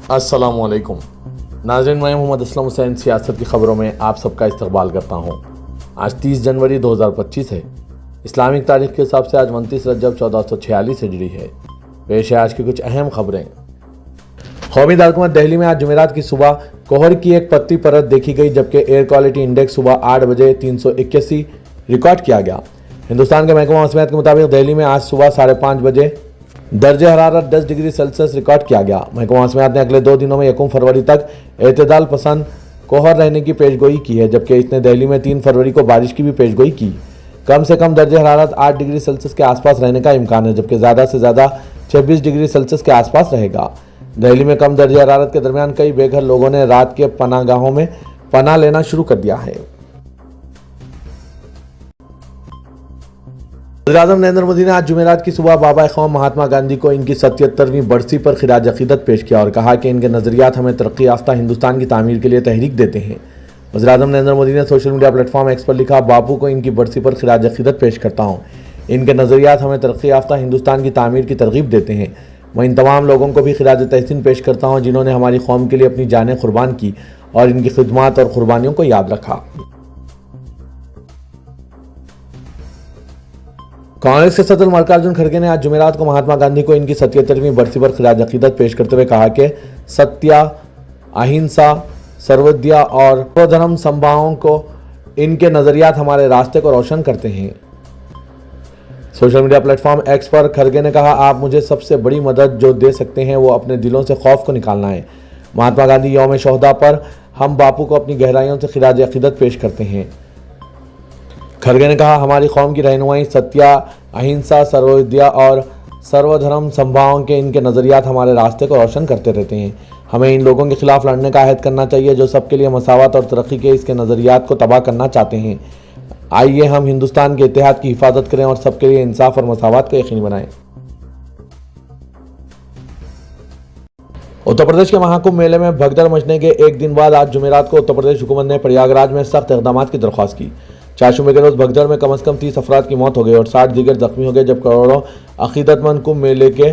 अस्सलामुअलैकुम नाज़रीन, मैं मोहम्मद असलम हुसैन सियासत की ख़बरों में आप सबका इस्तकबाल करता हूँ। आज 30 जनवरी 2025 है। इस्लामिक तारीख के हिसाब से आज 29 रजब 1446 हिजरी है। पेश है आज की कुछ अहम खबरें। कौमी दारकूमत दिल्ली में आज जुमेरात की सुबह कोहर की एक पतली परत देखी गई, जबकि एयर क्वालिटी इंडेक्स सुबह 8 बजे 381 रिकॉर्ड किया गया। हिंदुस्तान के महकमा मौसमियात के मुताबिक दिल्ली में आज सुबह 5:30 बजे दर्जे हरारत 10 डिग्री सेल्सियस रिकॉर्ड किया गया। महकमा मौसमियात ने अगले 2 दिनों में 1 फरवरी तक एतदाल पसंद कोहर रहने की पेशगोई की है, जबकि इसने दिल्ली में 3 फरवरी को बारिश की भी पेशगोई की। कम से कम दर्जे हरारत 8 डिग्री सेल्सियस के आसपास रहने का इम्कान है, जबकि ज़्यादा से ज़्यादा 26 डिग्री सेल्सियस के आसपास रहेगा। दिल्ली में कम दर्जे हरारत के दरमियान कई बेघर लोगों ने रात के पनाहगाहों में पनाह लेना शुरू कर दिया है। वज़ीर-ए-आज़म नरेंद्र मोदी ने आज जुमेरात की सुबह बाबा-ए-क़ौम महात्मा गांधी को इनकी 77वीं बरसी पर खिराज अक़ीदत पेश किया और कहा कि इनके नज़रियात हमें तरक्की याफ्ता हिंदुस्तान की तामीर के लिए तहरीक देते हैं। वज़ीर-ए-आज़म नरेंद्र मोदी ने सोशल मीडिया प्लेटफॉर्म एक्स पर लिखा, बापू को इनकी बरसी पर खिराज अक़ीदत पेश करता हूँ। इनके नज़रियात हमें तरक्की याफ्ता हिंदुस्तान की तामीर की तरगीब देते हैं। मैं इन तमाम लोगों को भी खिराज तहसीन पेश करता हूँ जिन्होंने हमारी कौम के लिए अपनी जानें कुर्बान की और इनकी खिदमत और कुर्बानियों को याद रखा। कांग्रेस के सदर मल्लिकार्जुन खड़गे ने आज जुमेरात को महात्मा गांधी को इनकी 77वीं बरसी पर खिराज अक़ीदत पेश करते हुए कहा कि सत्य, अहिंसा, सर्वोदया और सर्वधर्म समभावों को इनके नज़रियात हमारे रास्ते को रोशन करते हैं। सोशल मीडिया प्लेटफॉर्म एक्स पर खड़गे ने कहा, आप मुझे सबसे बड़ी मदद जो दे सकते हैं वो अपने दिलों से खौफ को निकालना है। महात्मा गांधी यौम शोहदा पर हम बापू को अपनी गहराइयों से खिराज अक़ीदत पेश करते हैं। खड़गे ने कहा, हमारी कौम की रहनुमाई सत्या, अहिंसा, सर्वोदया और सर्वधर्म समभावों के इनके नज़रियात हमारे रास्ते को रोशन करते रहते हैं। हमें इन लोगों के खिलाफ लड़ने का अहद करना चाहिए जो सबके लिए मसावत और तरक्की के इसके नज़रियात को तबाह करना चाहते हैं। आइए हम हिंदुस्तान के इत्तेहाद की हिफाजत करें और सबके लिए इंसाफ और मसावत को यकीनी बनाएं। उत्तर प्रदेश के महाकुंभ मेले में भगदड़ मचने के एक दिन बाद आज जुमेरात को उत्तर प्रदेश हुकूमत ने प्रयागराज में सख्त इक़दामात की दरख्वास्त की। चारशुमे के रोज़ भगदड़ में कम से कम 30 अफराद की मौत हो गई और 60 दीगर जख्मी हो गए, जब करोड़ों अक़ीदतमंद कुंभ मेले के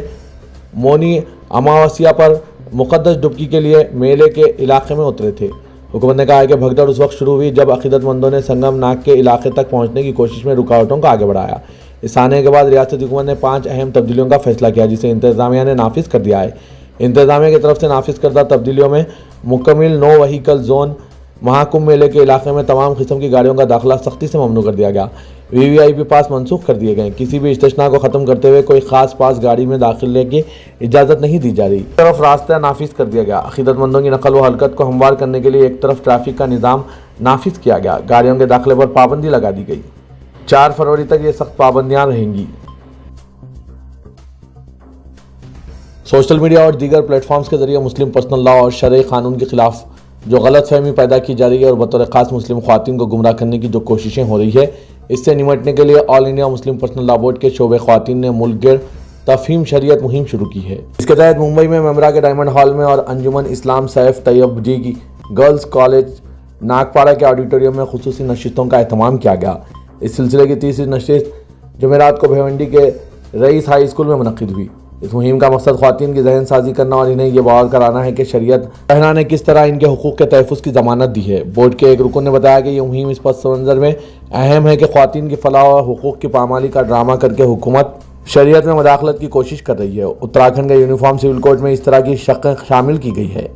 मौनी अमावस्या पर मुक़द्दस डुबकी के लिए मेले के इलाके में उतरे थे। हुकूमत ने कहा है कि भगदड़ उस वक्त शुरू हुई जब अक़ीदतमंदों ने संगम नाग के इलाके तक पहुँचने की कोशिश में रुकावटों को आगे बढ़ाया। इस आने के बाद रियासती हुकूमत ने 5 अहम तब्दीलियों का फैसला किया, जिसे इंतज़ामिया ने नाफिज कर दिया है। इंतज़ामिया की तरफ से नाफिज करदा तब्दीलियों में मुकम्मल नो व्हीकल जोन, महाकुंभ मेले के इलाके में तमाम किस्म की गाड़ियों का दाखिला सख्ती से ममनू कर दिया गया। वीवीआईपी पास मनसूख कर दिए गए। किसी भी इस्तिस्ना को ख़त्म करते हुए कोई ख़ास पास गाड़ी में दाखिले की इजाज़त नहीं दी जा रही। एक तरफ रास्ता नाफिज कर दिया गया। अक़ीदतमंदों की नकल व हरकत को हमवार करने के लिए एक तरफ ट्रैफिक का निज़ाम नाफिज किया गया। गाड़ियों के दाखिले पर पाबंदी लगा दी गई। 4 फरवरी तक ये सख्त पाबंदियाँ रहेंगी। सोशल मीडिया और दीगर प्लेटफॉर्म्स के जरिए मुस्लिम पर्सनल लॉ और शरई कानून के खिलाफ जो गलत फहमी पैदा की जा रही है और बतौर ख़ास मुस्लिम ख़वातीन को गुमराह करने की जो कोशिशें हो रही है, इससे निपटने के लिए all India Muslim personal law board के शोबे ख़वातीन ने मुल्क गिर तफ़हीम शरीयत मुहिम शुरू की है। इसके तहत मुंबई में मेमरा के डायमंड हॉल में और अंजुमन इस्लाम सैफ तैयब जी की गर्ल्स कॉलेज नागपाड़ा के ऑडिटोरियम में खुसूसी नशिस्तों का एहतमाम किया गया। इस सिलसिले की 30वीं नशिस्त जुमेरात को भिवंडी के रईस हाई स्कूल में मुनक़िद हुई। इस मुहिम का मकसद ख़वातीन की जहन साजी करना और इन्हें यह बावर कराना है कि शरीयत रहना ने किस तरह इनके हुकूक़ के तहफ़्फ़ुज़ की ज़मानत दी है। बोर्ड के एक रुकन ने बताया कि यह मुहिम इस पस मंज़र में अहम है कि ख़वातीन की फ़लाह और हुकूक़ की पामाली का ड्रामा करके हुकूमत शरीयत में मदाखलत की कोशिश कर रही है। उत्तराखंड के यूनिफॉर्म सिविल कोड में इस तरह की शक़ें शामिल की गई है।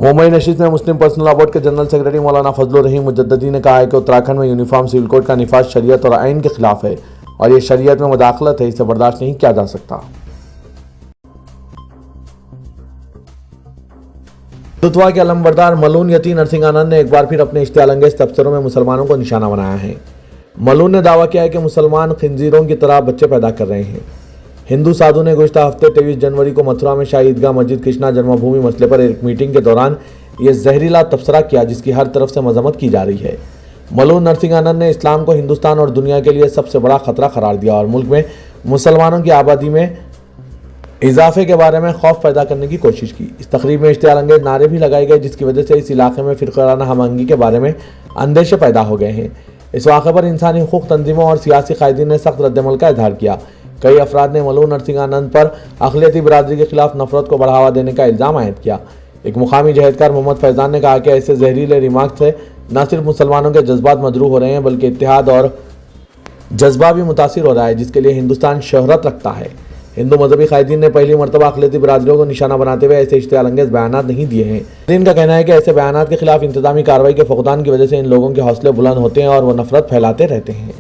मुंबई नशिस्त में मुस्लिम पर्सनल लॉ बोर्ड के जनरल सेक्रेटरी मौलाना फजलुर रहीम मुजद्ददी ने कहा है कि उत्तराखंड में यूनिफॉर्म सिविल कोड का निफाज शरीयत और आइन के खिलाफ है और ये शरीयत में मदाखलत है, इसे बर्दाश्त नहीं किया जा सकता। दुतवा के अलमबरदार मलून यतीन नरसिंह आनंद ने एक बार फिर अपने इश्तियालंगेज तबसरों में मुसलमानों को निशाना बनाया है। मलून ने दावा किया है कि मुसलमान खिंजीरों की तरह बच्चे पैदा कर रहे हैं। हिंदू साधु ने गुज़श्ता हफ्ते 23 जनवरी को मथुरा में शाही ईदगाह मस्जिद कृष्णा जन्मभूमि मसले पर एक मीटिंग के दौरान ये जहरीला तबसरा किया, जिसकी हर तरफ से मजम्मत की जा रही है। मलून नरसिंह आनंद ने इस्लाम को हिंदुस्तान और दुनिया के लिए सबसे बड़ा ख़तरा करार दिया और मुल्क में मुसलमानों की आबादी में इजाफे के बारे में खौफ पैदा करने की कोशिश की। इस तकरीब में इश्तियालंगेज नारे भी लगाए गए, जिसकी वजह से इस इलाके में फ़िरक़ाना हमआहंगी के बारे में अंदेशे पैदा हो गए हैं। इस वाक़े पर इंसानी हुकूक़ तंजीमों और सियासी कायदीन ने सख्त रद्दमल का इजहार किया। कई अफराद ने मलून नरसिंहानंद पर अक़लियती बिरादरी के खिलाफ नफरत को बढ़ावा देने का इल्ज़ाम आयद किया। एक मुकामी जहेदकार मोहम्मद फैज़ान ने कहा कि ऐसे जहरीले रिमार्क से न सिर्फ मुसलमानों के जज्बात मजरूह हो रहे हैं बल्कि इत्तेहाद और जज्बा भी मुतासिर हो रहा है, जिसके लिए हिंदुस्तान शोहरत रखता है। हिंदू मजहबी कायदीन ने पहली मरतबा अक़लियती बिरादरियों को निशाना बनाते हुए ऐसे इश्तियाल अंगेज़ बयानात नहीं दिए हैं। इनका कहना है कि ऐसे बयानात के खिलाफ इंतजामी कार्रवाई के फुक़दान की वजह से इन लोगों के हौसले बुलंद होते हैं और वो नफरत फैलाते रहते हैं।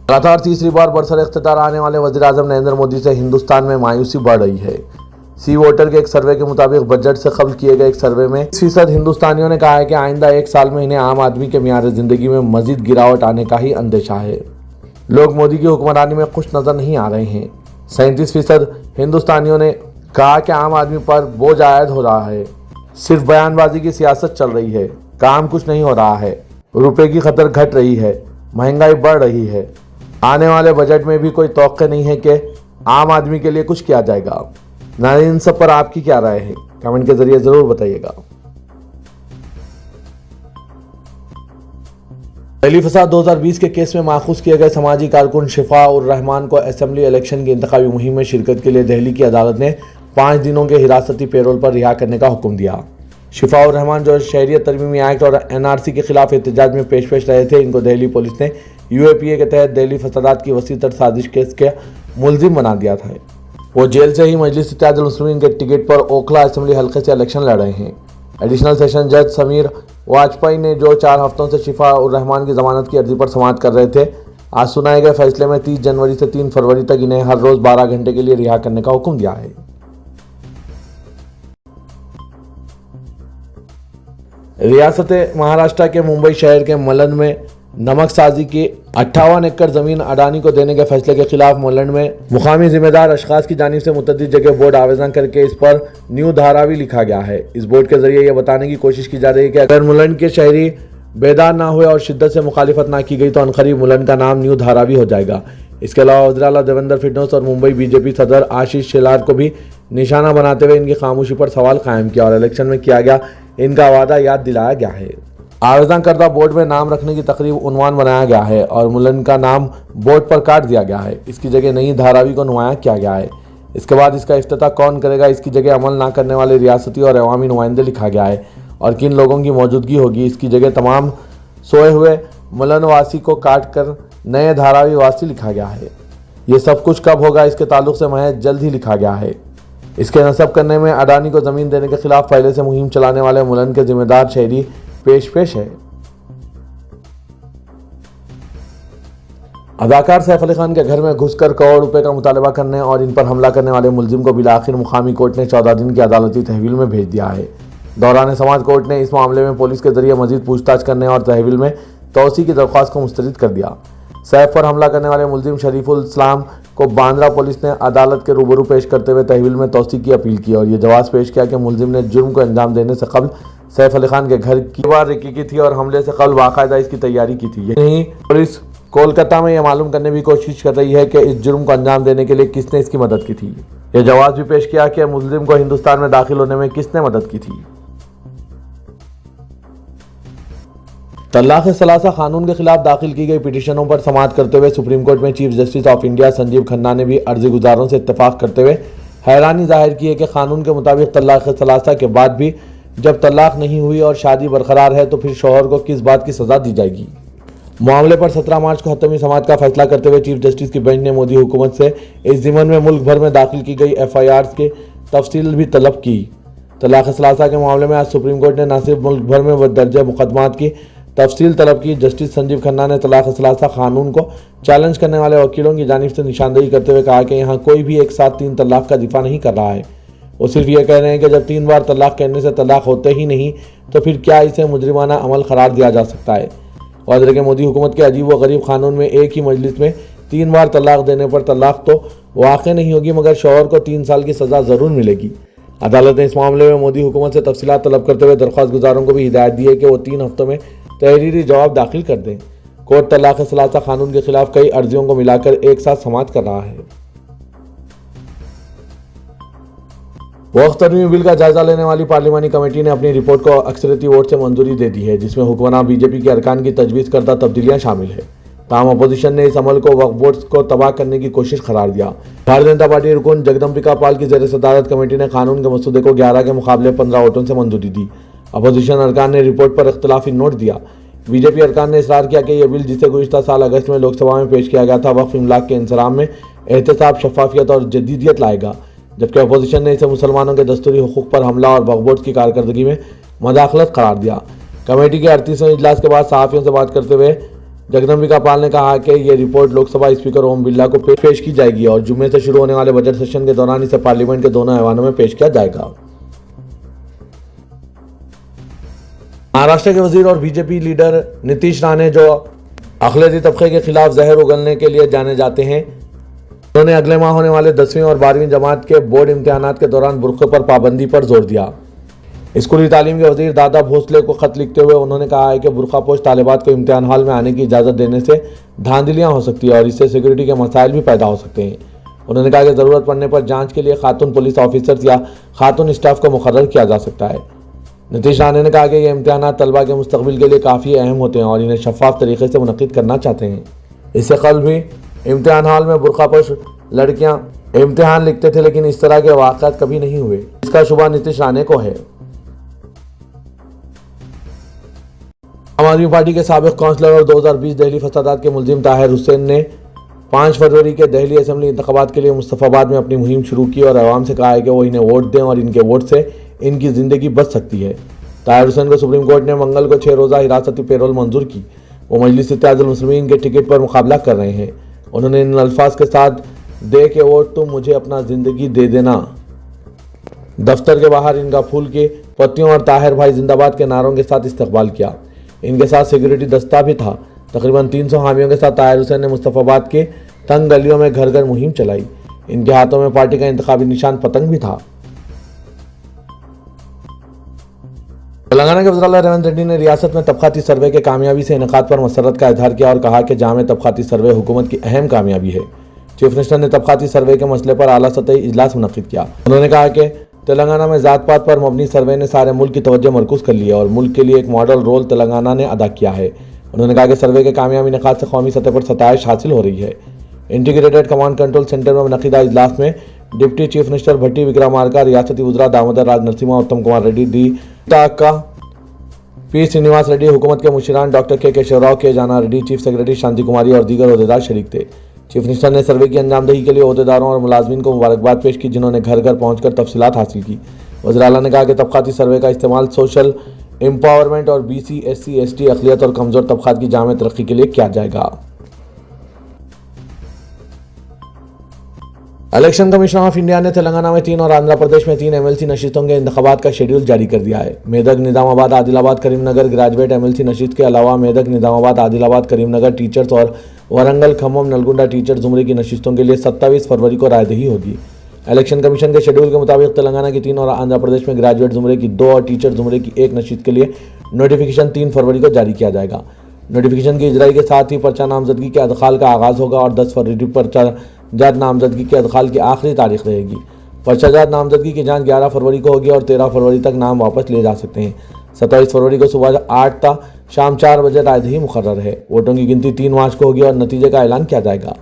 लगातार तीसरी बार बरसर इख्तियार आने वाले वज़ीर-ए-आज़म नरेंद्र मोदी से हिंदुस्तान में मायूसी बढ़ रही है। सी वोटर के एक सर्वे के मुताबिक बजट से कबल किए गए एक सर्वे में 30% हिंदुस्तानियों ने कहा है कि आइंदा एक साल में इन्हें आम आदमी के मियार ज़िंदगी में मजीद गिरावट आने का ही अंदेशा है। लोग मोदी की हुक्मरानी में खुश नजर नहीं आ रहे हैं। 37% हिंदुस्तानियों ने कहा कि आम आदमी पर बोझ आयद हो रहा है, सिर्फ बयानबाजी की सियासत चल रही है, काम कुछ नहीं हो रहा है, रुपए की खतर घट रही है, महंगाई बढ़ रही है। आने वाले बजट में भी कोई तौक़े नहीं है कि आम आदमी के लिए कुछ किया जाएगा। ना इन सब पर आपकी क्या राय है, कमेंट के जरिए जरूर बताइएगा। दिल्ली फसाद 2020 के केस में माखूज किए गए समाजी कारकुन शिफा उर रहमान को असेंबली इलेक्शन की इंतखाबी मुहिम में शिरकत के लिए दिल्ली की अदालत ने 5 दिनों के हिरासती पैरोल पर रिहा करने का हुक्म दिया। शिफा उर रहमान जो शहरियत तरमीमी एक्ट और NRC के खिलाफ एहतजाज में पेश रहे थे, इनको दिल्ली पुलिस ने UAPA के तहत दिल्ली फसादात की वसीतर साजिश केस के मुलजिम बना दिया था। वो जेल से ही मजलिस इत्तेहादुल मुस्लिमीन के टिकट पर ओखला असेंबली हल्के से इलेक्शन लड़ रहे हैं। एडिशनल सेशन जज समीर वाजपेयी ने जो 4 हफ्तों से शिफा उर रहमान की जमानत की अर्जी पर समाअत कर रहे थे, आज सुनाए गए फैसले में 30 जनवरी से 3 फरवरी तक इन्हें हर रोज 12 घंटे के लिए रिहा करने का हुक्म दिया है। रियासत महाराष्ट्र के मुंबई शहर के मलंड में नमक साजी की 58 एकड़ जमीन अडानी को देने के फैसले के खिलाफ मलंड में मुकामी जिम्मेदार अशखास की जानिब से मुतअद्दिद जगह बोर्ड आवेदन करके इस पर न्यू धारावी लिखा गया है। इस बोर्ड के जरिए यह बताने की कोशिश की जा रही है कि अगर मुलंड के शहरी बेदार ना हुए और शिद्दत से मुखालिफत ना की गई तो अनकरीब मुलंड का नाम न्यू धारावी हो जाएगा। इसके अलावा वज़ीर-ए-आला देवेंद्र फडणवीस और मुंबई BJP सदर आशीष शेलार को भी निशाना बनाते हुए इनकी खामोशी पर सवाल कायम किया और इलेक्शन में किया गया इनका वादा याद दिलाया गया है। आवेदन करदा बोर्ड में नाम रखने की तकरीब उन्वान बनाया गया है और मुलंड का नाम बोर्ड पर काट दिया गया है। इसकी जगह नई धारावी को नुमाया किया गया है। इसके बाद इसका इफ्तिताह कौन करेगा, इसकी जगह अमल ना करने वाले रियासती और अवामी नुमाइंदे लिखा गया है और किन लोगों की मौजूदगी होगी, इसकी जगह तमाम सोए हुए मुलंड वासी को काट कर नए धारावी वासी लिखा गया है। ये सब कुछ कब होगा, इसके ताल्लुक से महज जल्द ही लिखा गया है। इसके नस्ब करने में अडानी को ज़मीन देने के खिलाफ पहले से मुहिम चलाने वाले मुलंड के जिम्मेदार शहरी पेश है। अदाकार सैफ अली खान के घर में घुसकर करोड़ रुपए का मुतालबा करने और इन पर हमला करने वाले मुलजिम को बिलाखिर मुकामी कोर्ट ने 14 दिन की अदालती तहवील में भेज दिया है। दौरान समाज कोर्ट ने इस मामले में पुलिस के जरिए मजीद पूछताछ करने और तहवील में तोसी की दरख्वास्त को मुस्तरद कर दिया। सैफ पर हमला करने वाले मुलजिम शरीफुल इस्लाम को बांद्रा पुलिस ने अदालत के रूबरू पेश करते हुए तहवील में तोसी की अपील की और ये जवाब पेश किया कि मुलजिम ने जुर्म को अंजाम देने से कबल सैफ अली खान के घर की बार रिक्की की थी और हमले से कबल बाकायदा इसकी तैयारी की थी। यही पुलिस कोलकाता में यह मालूम करने की कोशिश कर रही है कि इस जुर्म को अंजाम देने के लिए किसने इसकी मदद की थी। यह जवाब भी पेश किया कि मुलजिम को हिंदुस्तान में दाखिल होने में किसने मदद की थी। तलाक सलासा कानून के खिलाफ दाखिल की गई पिटीशनों पर समाअत करते हुए सुप्रीम कोर्ट में chief justice of India Sanjeev Khanna ने भी अर्जी गुजारों से इत्तेफाक करते हुए हैरानी जाहिर की है कि कानून के मुताबिक तलाक सलासा के बाद भी जब तलाक नहीं हुई और शादी बरकरार है तो फिर शौहर को किस बात की सजा दी जाएगी। मामले पर 17 मार्च को हतमी समाअत का फैसला करते हुए चीफ जस्टिस की बेंच ने मोदी हुकूमत से इस ज़िमन में मुल्क भर में दाखिल की गई FIRs की तफसील भी तलब की। तलाक सलासा के मामले में आज सुप्रीम कोर्ट ने न सिर्फ मुल्क भर में दर्ज मुकदमात की तफसील तलब की। जस्टिस संजीव खन्ना ने तलाक सलासा कानून को चैलेंज करने वाले वकीलों की जानिब से निशानदेही करते हुए कहा कि यहाँ कोई भी एक साथ 3 तलाक का दिफा नहीं कर रहा है। वो सिर्फ ये कह रहे हैं कि जब 3 बार तलाक कहने से तलाक होते ही नहीं तो फिर क्या इसे मुजरिमाना अमल करार दिया जा सकता है। वादे के मोदी हुकूमत के अजीब व गरीब कानून में एक ही मजलिस में 3 बार तलाक देने पर तलाक तो वाक़ नहीं होगी मगर शौहर को 3 साल की सज़ा ज़रूर मिलेगी। अदालत ने इस मामले में मोदी हुकूमत से तफसीलात तलब करते हुए दरख्वास्त गुजारों को भी हिदायत दी है कि वो 3 हफ्तों में तहरीरी जवाब दाखिल कर दें। कोर्ट तलाक सलासा कानून के खिलाफ कई अर्जियों को मिलाकर एक साथ समाअत कर रहा है। वक्फ तरमीमी बिल का जायजा लेने वाली पार्लिमानी कमेटी ने अपनी रिपोर्ट को अक्सरियती वोट से मंजूरी दे दी है, जिसमें हुक्मरान BJP के अरकान की तजवीज़ करदा तब्दीलियां शामिल है। ताहम अपोजिशन ने इस अमल को वक्फ बोर्ड को तबाह करने की कोशिश करार दिया। भारतीय जनता पार्टी रुकन जगदम्बिका पाल की ज़ेर सदारत कमेटी ने कानून के मसूदे को 11 के मुकाबले 15 वोटों से मंजूरी दी। अपोजिशन अरकान ने रिपोर्ट पर इख्तलाफी नोट दिया। बीजेपी अरकान ने इसरार किया कि यह बिल जिसे गुज़िश्ता साल अगस्त में लोकसभा में पेश किया गया था, वक्फ इमलाक के इंसराम में एहतसाब, शफाफियत और जदीदियत लाएगा, जबकि अपोजिशन ने इसे मुसलमानों के दस्तूरी हुकूक पर हमला और वक्फ बोर्ड की कारकर्दगी में मदाखलत करार दिया। कमेटी के 38वें इजलास के बाद सहाफ़ियों से बात करते हुए जगदम्बिका पाल ने कहा कि ये रिपोर्ट लोकसभा स्पीकर ओम बिरला को पेश की जाएगी और जुम्मे से शुरू होने वाले बजट सेशन के दौरान इसे पार्लियामेंट के दोनों ऐवानों में पेश किया जाएगा। महाराष्ट्र के वजीर और बीजेपी लीडर नीतीश राणे, जो अखिलेती तबके के खिलाफ जहर उगलने के लिए जाने जाते हैं, उन्होंने अगले माह होने वाले 10वीं और 12वीं जमात के बोर्ड इम्तिहानात के दौरान बुर्के पर पाबंदी पर जोर दिया। स्कूली तालीम के वजीर दादा भोसले को खत लिखते हुए उन्होंने कहा है कि बुर्कापोश तालिबात को इम्तिहान हॉल में आने की इजाज़त देने से धांधलियां हो सकती है और इससे सिक्योरिटी के मसाइल भी पैदा हो सकते हैं। उन्होंने कहा कि ज़रूरत पड़ने पर जांच के लिए खातून पुलिस ऑफिसर्स या खातून स्टाफ को मुकर्रर किया जा सकता है। नीतीश राणे ने कहा कि ये इम्तिहानात तलबा के मुस्तकबिल के लिए काफ़ी अहम होते हैं और इन्हें शफाफ तरीके से मुनक्किद करना चाहते हैं। इससे कल भी इम्तिहान हॉल में बुर्कापोश लड़कियां इम्तिहान लिखते थे, लेकिन इस तरह के वाक़यात कभी नहीं हुए। इसका शुबा नीतीश राणे को है। आम आदमी पार्टी के साबिक काउंसलर और 2020 दिल्ली फसादात के मुलजिम ताहिर हुसैन ने 5 फरवरी के दिल्ली असेंबली इंतखाबात के लिए मुस्तफाबाद में अपनी मुहिम शुरू की और अवाम से कहा है कि वो इन्हें वोट दें और इनके वोट से इनकी ज़िंदगी बच सकती है। ताहिर हुसैन को सुप्रीम कोर्ट ने मंगल को 6 रोज़ा हिरासती पैरोल मंजूर की। वो मजलिस इत्तेहादुल मुस्लिमीन के टिकट पर मुकाबला कर रहे हैं। उन्होंने इन अल्फाज के साथ दे के वोट तुम मुझे अपना ज़िंदगी दे देना दफ्तर के बाहर इनका फूल के पत्तियों और ताहिर भाई जिंदाबाद के नारों के साथ इस्तकबाल किया। इनके साथ सिक्योरिटी दस्ता भी था। तकरीबन 300 हामियों के साथ ताहिर हुसैन ने मुस्तफाबाद के तंग गलियों में घर घर मुहिम चलाई। इनके हाथों में पार्टी का इंतखाबी निशान पतंग भी था। तेलंगाना के वज़ीर रेवंत रेड्डी ने रियासत में तबक़ाती सर्वे के कामयाबी से इनेकाद पर मसरत का इजहार किया और कहा कि जामे तबक़ाती सर्वे हुकूमत की अहम कामयाबी है। चीफ मिनिस्टर ने तबक़ाती सर्वे के मसले पर आला सतही इजलास मुनक़्क़िद किया। उन्होंने कहा कि तेलंगाना में ज़ात पात पर मबनी सर्वे ने सारे मुल्क की तवज्जो मरकूज़ कर ली है और मुल्क के लिए एक मॉडल रोल तेलंगाना ने अदा किया है। उन्होंने कहा कि सर्वे के कामयाब इनेकाद से कौमी सतह पर सताइश हासिल हो रही है। इंटीग्रेटेड कमांड कंट्रोल सेंटर में मुनक़्क़िदा इजलास में डिप्टी चीफ मिनिस्टर भट्टी विक्रमार्का, रियासती वज़रा दामोदर राज नरसिम्हा, उत्तम कुमार रेड्डी, डी ताका, पी श्रीनिवास रेड्डी, हुकूमत के मुशीरान डॉक्टर के केशवराव, के जाना रेड्डी, चीफ सेक्रेटरी शांति कुमारी और दीगर ओहदेदार शरीक थे। चीफ मिनिस्टर ने सर्वे की अंजामदही के लिए ओहदेदारों और मुलाजमीन को मुबारकबाद पेश की, जिन्होंने घर घर पहुंचकर तफसीलात हासिल की। वज़ीर आला ने कहा कि तबक़ाती सर्वे का इस्तेमाल सोशल एम्पावरमेंट और BC, SC, ST, अक़लियत और कमज़ोर तबक़ात की जामे तरक्की के लिए किया जाएगा। इलेक्शन कमीशन ऑफ इंडिया ने तेलंगाना में 3 और आंध्र प्रदेश में 3 MLC नशिस्तों के इंतखाबात का शेड्यूल जारी कर दिया है। मेदक, निज़ामाबाद, आदिलाबाद, करीमनगर ग्रेजुएट MLC नशिस्त के अलावा मेदक, निज़ामाबाद, आदिलाबाद, करीमनगर टीचर्स और वरंगल, खम्मम, नलगुंडा टीचर ज़ुमरे की नशिस्तों के लिए 27 फरवरी को रायदही होगी। इलेक्शन कमीशन के शेड्यूल के मुताबिक तेलंगाना की 3 और आंध्र प्रदेश में ग्रेजुएट ज़ुमरे की 2 और टीचर ज़ुमरे की 1 नशिस्त के लिए नोटिफिकेशन 3 फरवरी को जारी किया जाएगा। नोटिफिकेशन की इजराई के साथ ही पर्चा नामजदगी के अदखाल का आगाज़ होगा और 10 फरवरी पर्चा जात नामजदगी के अदखाल की आखिरी तारीख रहेगी। पर्चा जात नामजदगी की जांच 11 फरवरी को होगी और 13 फरवरी तक नाम वापस ले जा सकते हैं। 27 फरवरी को सुबह 8 ता शाम 4 बजे रायदही मुकर्रर है। वोटों की गिनती 3 मार्च को होगी और नतीजे का ऐलान किया जाएगा।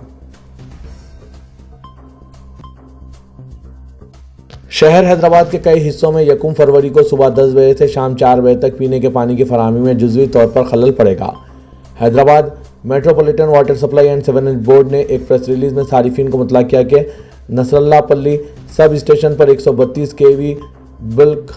शहर हैदराबाद के कई हिस्सों में 1 फरवरी को सुबह 10 बजे से शाम 4 बजे तक पीने के पानी की फराहमी में जुज़वी तौर पर खलल पड़ेगा। Hyderabad metropolitan water supply and sewerage board ने एक प्रेस रिलीज में सारिफिन को मुतला किया कि नसरल्लापल्ली सब स्टेशन पर 132 kV bulk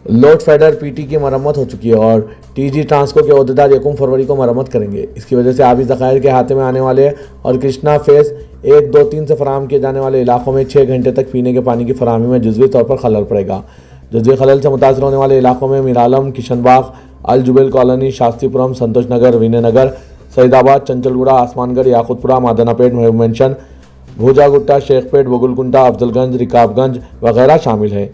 load feeder PT की मरम्मत हो चुकी है और TG ट्रांसको के अहदेदार 1 फरवरी को मरम्मत करेंगे। इसकी वजह से आबी ज़खायर के हाथे में आने वाले और कृष्णा फेस 1, 2, 3 से फराहम किए जाने वाले इलाकों में 6 घंटे तक पीने के पानी की फराहमी में जुज़वी तौर पर खलल पड़ेगा। जुज़वी खलल से मुतासर होने वाले इलाकों में मीरालम, किशनबाग, अल जुबेल कॉलोनी, शास्त्रीपुरम, संतोष नगर, विनयनगर, सईदाबाद, चंचलगुड़ा, आसमानगढ़, याकुतपुरा, मादनापेट, मेंशन, भूजागुट्टा, शेखपेट, बगुलकुंटा, अफजलगंज, रिकाबगंज वगैरह शामिल है।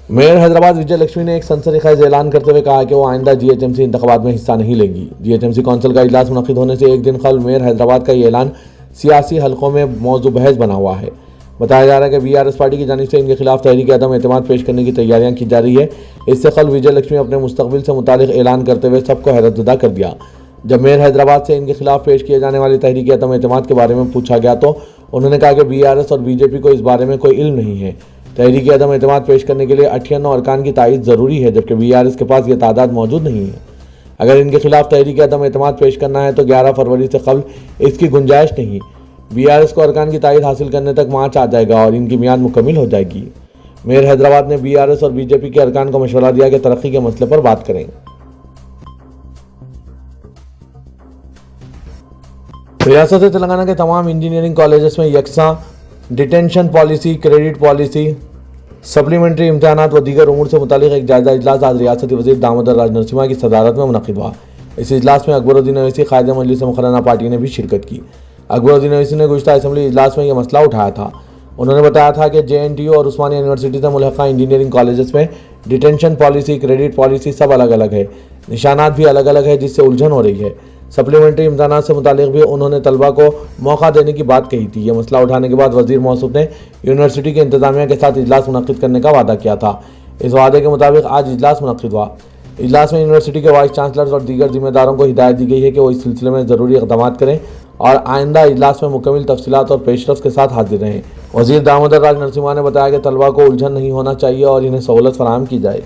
मेयर हैदराबाद विजय लक्ष्मी ने एक सनसनीखेज ऐलान करते हुए कहा कि वो आइंदा GHMC इंतखाबात में हिस्सा नहीं लेंगी। GHMC कौंसिल का इजलास मुनक़्क़िद होने से एक दिन कबल मेयर हैदराबाद का ये ऐलान सियासी हलकों में मौजू बहस बना हुआ है। बताया जा रहा है कि बीआरएस पार्टी की जानिब से इनके खिलाफ तहरीक अदम एतमाद पेश करने की तैयारियां की जा रही है। इससे कल विजय लक्ष्मी अपने मुस्तकबिल से मुतालिक ऐलान करते हुए सबको हैरतज़दा कर दिया। जब मेयर हैदराबाद से इनके खिलाफ पेश किए जाने वाली तहरीक अदम एतमाद के बारे में पूछा गया तो उन्होंने कहा कि बीआरएस और बीजेपी को इस बारे में कोई इल्म नहीं है। तहरीक अदम एतमाद पेश करने के लिए 58 अरकान की तायीद ज़रूरी है, जबकि बीआरएस के पास यह तादाद मौजूद नहीं है। अगर इनके खिलाफ तहरीक अदम एतमाद पेश करना है तो 11 फरवरी से कबल इसकी गुंजाइश नहीं। बीआरएस को अरकान की तायीद हासिल करने तक मार्च आ जाएगा और इनकी मियाद मुकम्मिल हो जाएगी। मेयर हैदराबाद ने बीआरएस और बीजेपी के अरकान को मशवरा दिया कि तरक्की के मसले पर बात करें। रियासत तेलंगाना के तमाम इंजीनियरिंग कॉलेजेस में यकसा detention policy, credit policy, supplementary इम्तहानात व दीगर उमूर से मुतालिक एक जायजा इजलास आज रियासती वज़ीर दामोदर राज नरसिम्हा की सदारत में मुनक़िद हुआ। इस इजलास में अकबरुद्दीन ओवैसी क़ायद मजलिस मुक़र्रना पार्टी ने भी शिरकत की। अकबरुद्दीन ओवैसी ने गुज़श्ता असेंबली इजलास में यह मसला उठाया था। उन्होंने बताया था कि JNTU और उस्मानिया यूनिवर्सिटी से मुल्हक़ा इंजीनियरिंग कॉलेजेस में डिटेंशन पॉलिसी, क्रेडिट पॉलिसी सब अलग अलग है, निशानात भी अलग अलग है, जिससे उलझन हो रही है। सप्लीमेंट्री इम्तहानात से मुतालिक भी उन्होंने तलबा को मौका देने की बात कही थी। यह मसला उठाने के बाद वज़ीर मौसूफ ने यूनिवर्सिटी के इंतजामिया के साथ इजलास मुनक़्क़िद करने का वादा किया था। इस वादे के मुताबिक आज इजलास मुनक़्क़िद हुआ। इजलास में यूनिवर्सिटी के वाइस चांसलर्स और दीगर जिम्मेदारों को हिदायत दी गई है कि वो इस सिलसिले में ज़रूरी इक़दाम करें और आइंदा इजलास में मुकम्मल तफसीलात और पेशरफ्त के साथ हाजिर रहें। वज़ीर दामोदर राज नरसिम्हा ने बताया कि तलबा को उलझन नहीं होना चाहिए और इन्हें सहूलत फराहम की जाए।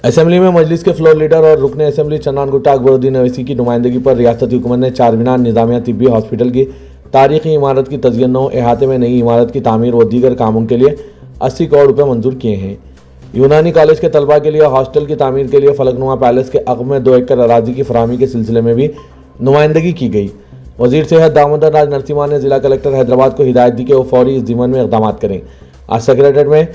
असेंबली में मजलिस के फ्लोर लीडर और रुकने असेंबली चन्नान गुट्टा अकबरुद्दीन ओवैसी की नुमाइंदगी पर रियासती हुकूमत ने चारमीनार निज़ामिया तिब्बी हॉस्पिटल की तारीखी इमारत की तज़य्युन अहाते में नई इमारत की तामीर व दीगर कामों के लिए 80 करोड़ रुपये मंजूर किए हैं। यूनानी कॉलेज के तलबा के लिए हॉस्टल की तामीर के लिए फलकनुमा पैलेस के अक़ब में 2 एकड़ अराजी की फराहमी के सिलसिले में भी नुमाइंदगी की गई। वज़ीर सेहत दामोदर राज नरसिम्हा ने ज़िला कलेक्टर हैदराबाद को हिदायत दी कि वो फौरी इस ज़िम्मन में इक़दाम करें। आज सेक्रेटरीट में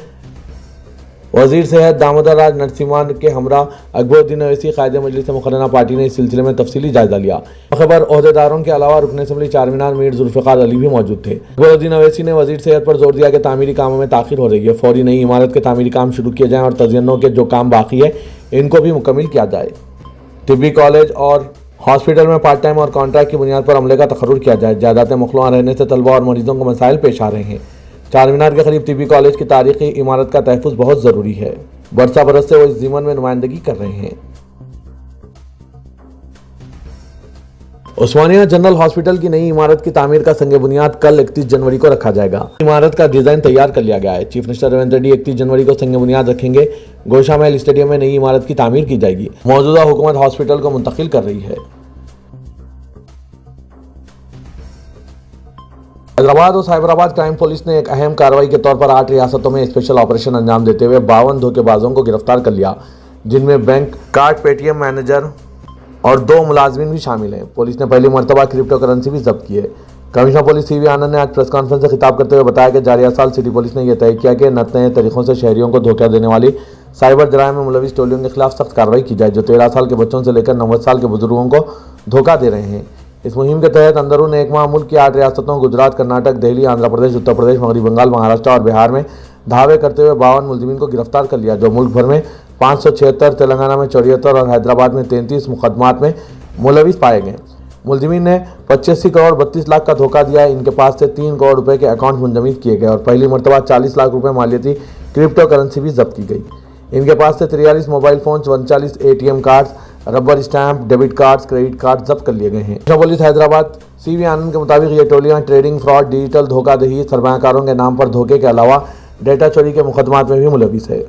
वज़ीर सेहत दामोदर राज नरसिम्हा के हमरा अकबरुद्दीन ओवैसी क़ायद मजलिस मुक़र्रना पार्टी ने इस सिलसिले में तफसीली जायजा लिया। मौके पर ओहदेदारों के अलावा रुकन असेंबली चारमीनार मीर जुल्फ़िकार अली भी मौजूद थे। अकबरुद्दीन ओवैसी ने वज़ीर सेहत पर जोर दिया कि तामीरी कामों में ताख़ीर हो रही है, फौरी नई इमारत के तामीरी काम शुरू किए जाएँ और तज़य्युनों के जो काम बाकी है इनको भी मुकम्मिल किया जाए। तिब्बी कॉलेज और हॉस्पिटल में पार्ट टाइम और कॉन्ट्रैक्ट की बुनियाद पर अमले का तखर्रुर किया जाए। जायदादें मखलूआ रहने से तलबा और मरीजों को मसाइल पेश आ रहे हैं। चारमीनार के करीब तिब्बी कॉलेज की तारीखी इमारत का तहफ़्फ़ुज़ बहुत ज़रूरी है। बरसा बरस से वो इस ज़िम्मन में नुमाइंदगी कर रहे हैं। उस्मानिया जनरल हॉस्पिटल की नई इमारत की तामीर का संग बुनियाद कल 31 जनवरी को रखा जाएगा। इमारत का डिज़ाइन तैयार कर लिया गया है। चीफ मिनिस्टर रेवंत रेड्डी 31 जनवरी को संग बुनियाद रखेंगे। गोशा महल स्टेडियम में नई इमारत की तामीर की जाएगी। मौजूदा हुकूमत हॉस्पिटल को मुंतकिल कर रही है। हैदराबाद और साइबराबाद क्राइम पुलिस ने एक अहम कार्रवाई के तौर पर 8 रियासतों में स्पेशल ऑपरेशन अंजाम देते हुए 52 धोखेबाजों को गिरफ्तार कर लिया, जिनमें बैंक, कार्ड, पेटीएम मैनेजर और 2 मुलाजमीन भी शामिल हैं। पुलिस ने पहली मरतबा क्रिप्टो करेंसी भी जब्त की है। कमिश्नर पुलिस CV आनंद ने आज प्रेस कॉन्फ्रेंस से खिताब करते हुए बताया कि जारिया साल सिटी पुलिस ने यह तय किया कि नए तरीक़ों से शहरियों को धोखा देने वाली साइबर जराइम में मुलविस टोलियों के खिलाफ सख्त कार्रवाई की जाए, जो 13 साल के बच्चों से लेकर 90 साल के बुजुर्गों को धोखा दे रहे हैं। इस मुहिम के तहत अंदरून एक माह मुल्क की 8 रियासतों गुजरात, कर्नाटक, दिल्ली, आंध्र प्रदेश, उत्तर प्रदेश, मगरबी बंगाल, महाराष्ट्र और बिहार में धावे करते हुए 52 मुलजिमीन को गिरफ्तार कर लिया, जो मुल्क भर में 576, तेलंगाना में 74 और हैदराबाद में 33 मुकदमात में मुलविस पाए गए। मुलजिमीन ने 85 करोड़ 32 लाख का धोखा दिया है। इनके पास से 3 करोड़ रुपए के अकाउंट मुंजमद किए गए और पहली मरतबा 40 लाख रुपए मालियती क्रिप्टो करेंसी भी जब्त की गई। इनके पास से 43 mobile phone, 39 ATM cards, rubber stamp, debit cards, credit card जब्त कर लिए गए हैं। पुलिस हैदराबाद CV आनंद के मुताबिक ये टोलियां ट्रेडिंग, फ्रॉड, डिजिटल धोखाधही, सरमायाकारों के नाम पर धोखे के अलावा डेटा चोरी के मुकदमात में भी मुलविस है।